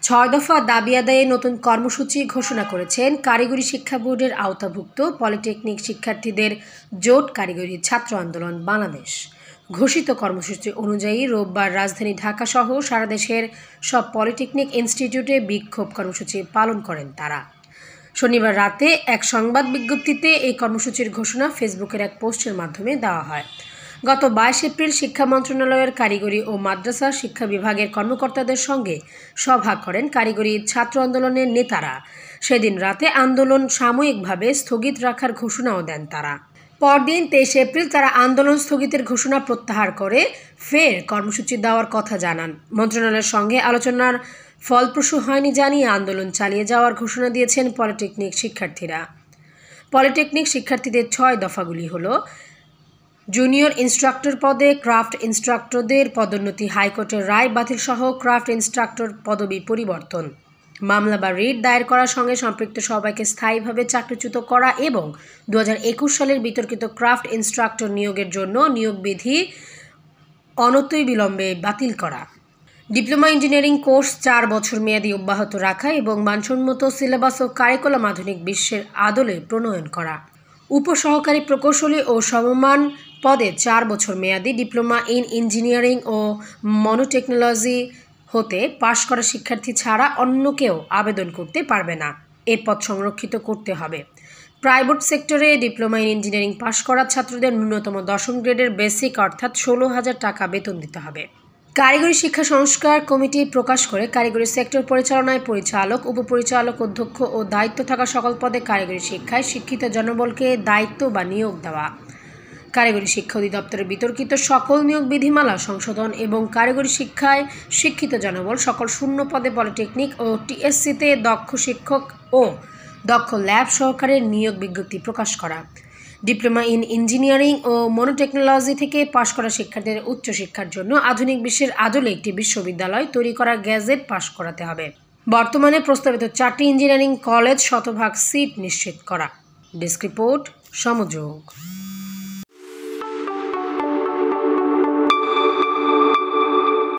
ছয় দফা দাবি আদায়ে নতুন কর্মসূচি ঘোষণা করেছেন কারিগরি শিক্ষা বোর্ডের আওতাভুক্ত পলিটেকনিক শিক্ষার্থীদের জোট কারিগরি ছাত্র আন্দোলন বাংলাদেশ। ঘোষিত কর্মসূচি অনুযায়ী রোববার রাজধানী ঢাকাসহ সারা দেশের সব পলিটেকনিক ইনস্টিটিউটে বিক্ষোভ কর্মসূচি পালন করেন তারা। শনিবার রাতে এক সংবাদ বিজ্ঞপ্তিতে এই কর্মসূচির ঘোষণা ফেসবুকের এক পোস্টের মাধ্যমে দেওয়া হয়। গত 22 এপ্রিল শিক্ষা মন্ত্রণালয়ের কারিগরি ও মাদ্রাসা শিক্ষা বিভাগের কর্মকর্তাদের সঙ্গে সভা করেন কারিগরি ছাত্র আন্দোলনের নেতারা। সেদিন রাতে আন্দোলন সাময়িকভাবে স্থগিত রাখার ঘোষণাও দেন তারা। পরদিন 23 এপ্রিল তারা আন্দোলন স্থগিতের ঘোষণা প্রত্যাহার করে ফের কর্মসূচি দেওয়ার কথা জানান। মন্ত্রণালয়ের সঙ্গে আলোচনার ফলপ্রসূ হয়নি জানিয়ে আন্দোলন চালিয়ে যাওয়ার ঘোষণা দিয়েছেন পলিটেকনিক শিক্ষার্থীরা। পলিটেকনিক শিক্ষার্থীদের 6 দফাগুলি হলো: জুনিয়র ইনস্ট্রাক্টর পদে ক্রাফট ইনস্ট্রাক্টরদের পদোন্নতি, হাইকোর্টের রায় বাতিল সহ ক্রাফট ইনস্ট্রাক্টর পদবি পরিবর্তন, মামলা বা রিট দায়ের করার সঙ্গে সম্পৃক্ত সবাইকে স্থায়ীভাবে চাকরিচ্যুত করা এবং 2021 সালের বিতর্কিত ক্রাফট ইনস্ট্রাক্টর নিয়োগের জন্য নিয়োগ বিধি অনতিবিলম্বে বাতিল করা, ডিপ্লোমা ইঞ্জিনিয়ারিং কোর্স 4 বছর মেয়াদী অব্যাহত রাখা এবং মানসম্মত সিলেবাস ও কারিকুলাম আধুনিক বিশ্বের আদলে প্রণয়ন করা, উপসহকারী প্রকৌশলী ও সমমান পদে 4 বছর মেয়াদী ডিপ্লোমা ইন ইঞ্জিনিয়ারিং ও মনোটেকনোলজি হতে পাশ করা শিক্ষার্থী ছাড়া অন্য কেউ আবেদন করতে পারবে না। এ পদ সংরক্ষিত করতে হবে। প্রাইভেট সেক্টরে ডিপ্লোমা ইন ইঞ্জিনিয়ারিং পাশ করা ছাত্রদের ন্যূনতম 10ম গ্রেডের বেসিক অর্থাৎ 16,000 টাকা বেতন দিতে হবে। কারিগরি শিক্ষা সংস্কার কমিটি প্রকাশ করে কারিগরি সেক্টর পরিচালনায় পরিচালক, উপপরিচালক, অধ্যক্ষ ও দায়িত্ব থাকা সকল পদে কারিগরি শিক্ষায় শিক্ষিত জনবলকে দায়িত্ব বা নিয়োগ দেওয়া, কারিগরি শিক্ষা অধিদপ্তরের বিতর্কিত সকল নিয়োগ বিধিমালা সংশোধন এবং কারিগরি শিক্ষায় শিক্ষিত জনবল সকল শূন্য পদে পলিটেকনিক ও টিএসসিতে দক্ষ শিক্ষক ও দক্ষ ল্যাব সহকারীর নিয়োগ বিজ্ঞপ্তি প্রকাশ করা, ডিপ্লোমা ইন ইঞ্জিনিয়ারিং ও মনোটেকনোলজি থেকে পাশ করা শিক্ষার্থীদের উচ্চশিক্ষার জন্য আধুনিক বিশ্বের আদলে একটি বিশ্ববিদ্যালয় তৈরি করার গ্যাজেট পাশ করাতে হবে। বর্তমানে প্রস্তাবিত 4টি ইঞ্জিনিয়ারিং কলেজ শতভাগ সিট নিশ্চিত করা। Desk report, সমযোগ।